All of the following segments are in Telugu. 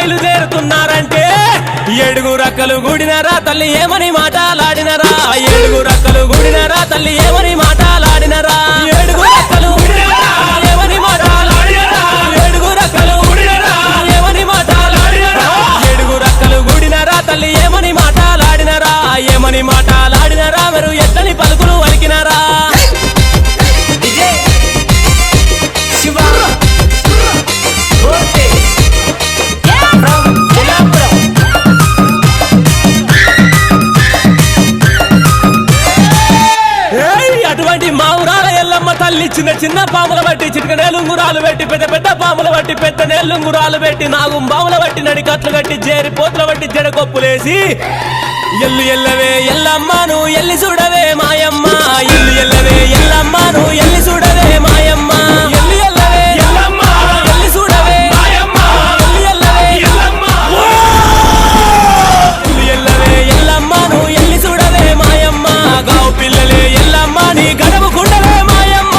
బయలుదేరుతున్నారంటే ఏడుగురు అక్కలు గూడినరా తల్లి ఏమని మాటలాడినరా ఏడుగురు అక్కలు గూడినరా తల్లి ఏమని మాటలాడినరా ఏడుగురు అక్కలు ఏమని మాటలాడినరా ఏడుగురు అక్కలు ఏమని మాటలాడినరా ఏడుగురు అక్కలు గూడినరా తల్లి ఏమని మాటలాడినరా ఏమని మాటలాడినరా మరి ఎట్లని పలుకులు వలికినరా అటువంటి మా ఊరాల ఎల్లమ్మ తల్లి చిన్న చిన్న పాముల బట్టి చిటిక నేలుంగురాలు పెట్టి పెద్ద పెద్ద పాముల బట్టి పెద్ద నేలుంగురాలు పెట్టి నాగు బాముల బట్టి నడికట్లు కట్టి జేరి పోతుల బట్టి జడకొప్పులేసి ఎల్లు ఎల్లవే ఎల్లమ్మను ఎల్లి చూడవే మాయమ్మ ఎల్లు ఎల్లవే ఎల్లమ్మను ఎల్లి చూడవే మాయమ్మ ఎల్లు ఎల్లవే ఎల్లమ్మ ఎల్లి చూడవే మాయమ్మ ఎల్లు ఎల్లవే ఎల్లమ్మ ఎల్లు ఎల్లవే ఎల్లమ్మను ఎల్లి చూడవే మాయమ్మ గావు పిల్లలే ఎల్లమ్మ నీ గడపు కుండవే మాయమ్మ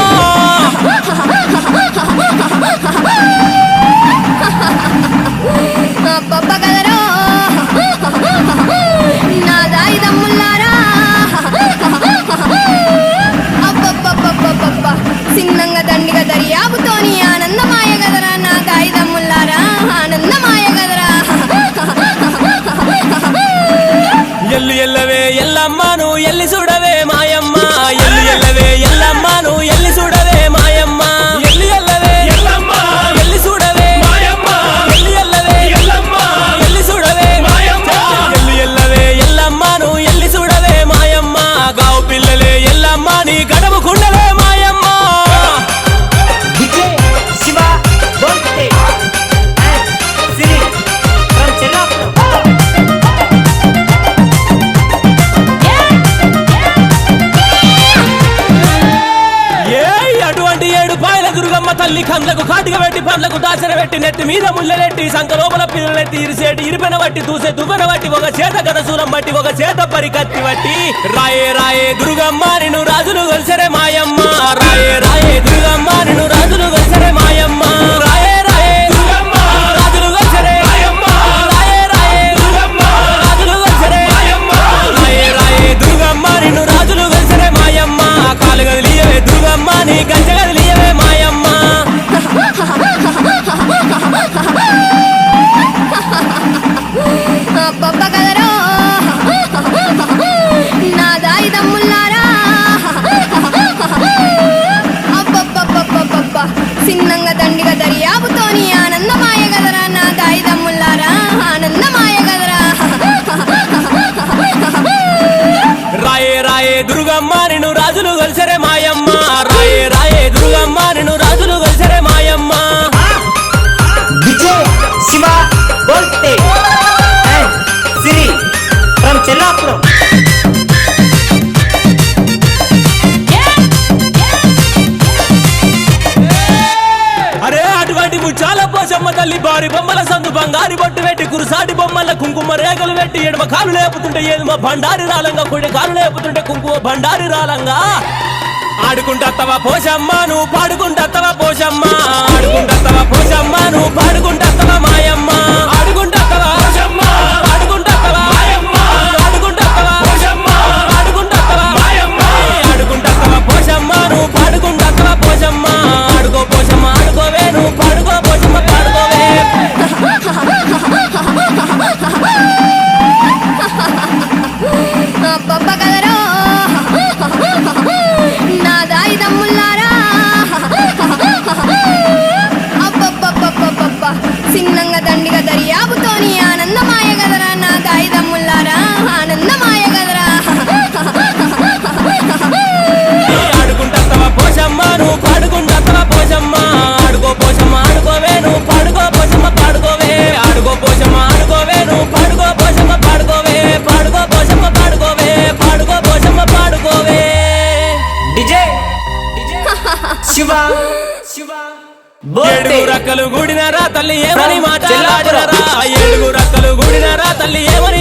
పప్ప కదరో నా దాయి దమ్ముల్లారా అబ్బబ్బబ్బబ్బబ్బ సిన్నంగా దండిగా దర్యాబుతోని ఆనందమాయ గదరా నా దాయి దమ్ముల్లారా ఆనందమాయ గదరా ఎల్లు ఎల్లవే ఎల్లమ్మను ఎల్లి చూడవే మాయమ్మ ఎల్లు ఎల్లవే ఎల్లమ్మను ఎల్లి చూడవే మాయమ్మ ఎల్లు ఎల్లవే ఎల్లమ్మ ఎల్లి చూడవే మాయమ్మ ఎల్లు ఎల్లవే ఎల్లమ్మ ఎల్లి చూడవే మాయమ్మ ఎల్లు ఎల్లవే ఎల్లమ్మను ఎల్లి చూడవే మాయమ్మ గావు పిల్లలే ఎల్లమ్మ నీ గడపు కుండలే మాయమ్మ శివ బోల్తే సిరి ఫ్రమ్ చెల్లాపురం అటువంటి ఏడు పాయల దుర్గమ్మ తల్లి కండ్లకు కాటిగా పెట్టి పండ్లకు దాచన పెట్టి నెత్తి మీద ముళ్ళెట్టి సంక లోపల పిల్లలెట్టి ఇరిసేటి ఇరిపెన బట్టి దూసే దువ్వెన బట్టి ఒక చేత గదసూరం బట్టి ఒక చేత పరికత్తి బట్టి రాయే రాయే దుర్గమ్మ నిన్ను రాజులు గొలిసరే మాయమ్మ రాయే రాయే దుర్గమ్మ నిన్ను రాజులు గొలిసరే మాయమ్మ రాయే రాయే దుర్గమ్మ రాజులు గొలిసరే మాయమ్మ రాయే రాయే దుర్గమ్మ రాజులు గొలిసరే మాయమ్మ రాయే రాయే దుర్గమ్మ నిన్ను రాజులు గొలిసరే మాయమ్మ కాలు గదిలియవే దుర్గమ్మ నీ గంజ గదిలియవే మాయమ్మ పప్ప కదరో నా దాయి దమ్ముల్లారా అబ్బబ్బబ్బబ్బబ్బ సిన్నంగా దండిగా దర్యాబుతోని ఆనందమాయ గదరా నా దాయి దమ్ముల్లారా ఆనందమాయ గదరా రాయే రాయే దుర్గమ్మ నిన్ను రాజులు గొలిసరే మాయమ్మ రాయే రాయే దుర్గమ్మ నిన్ను రాజులు గొలిసరే మాయమ్మ విజయ్ శివ బోల్తే సిరి ఫ్రమ్ చెల్లాపురం అరే అటువంటి ముచ్చాల పోసమ్మ తల్లి బారి బొమ్మల సందు బంగారి బొట్టు పెట్టి కురుసాటి బొమ్మల కుంకుమ రేగలు పెట్టి ఎడమ కాలు లేపుతుంటే ఏదుమ బండారి రాలంగా కుడి కాలు లేపుతుంటే కుంకుమ బండారి రాలంగా ఆడుకుంటత్తవా పోసమ్మ నువ్వు పాడుకుంటత్తవా పోసమ్మ ఆడుకుంటత్తవా పోసమ్మ నువ్వు పాడుకుంటత్తవా మాయమ్మ ఆడుకుంటత్తవా పోసమ్మ పాడుకుంటత్తవా మాయమ్మ ఆడుకుంటత్తవా పోసమ్మ పాడుకుంటత్తవా మాయమ్మ ఆడుకుంటత్తవా పోసమ్మ నువ్వు పాడుకుంటత్తవా పోసమ్మ ఆడుకో పోసమ్మ ఆడుకోవే నువ్వు పాడుకో పోసమ్మ పాడుకోవే పప్ప కదరో నా దాయి దమ్ముల్లారా అబ్బబ్బబ్బబ్బబ్బ సిన్నంగా దండిగా దర్యాబుతోని ఆనందమాయ గదరా నా దాయి దమ్ముల్లారా ఆనందమాయ గదరా ఆడుకుంటత్తవా పోసమ్మ నువ్వు పాడుకుంటత్తవా పోసమ్మ ఆడుకో పోసమ్మ ఆడుకోవే నువ్వు పాడుకో పోసమ్మ పాడుకోవే ఆడుకో పోసమ్మ ఆడుకోవే నువ్వు పాడుకో పోసమ్మ పాడుకోవే పాడుకో పోసమ్మ పాడుకోవే పాడుకో పోసమ్మ పాడుకోవే డిజే శివ శివ బోల్తే ఏడుగురు అక్కలు గూడినరా తల్లి ఏమని మాటలాడినరా ఏడుగురు అక్కలు గూడినరా తల్లి ఏమని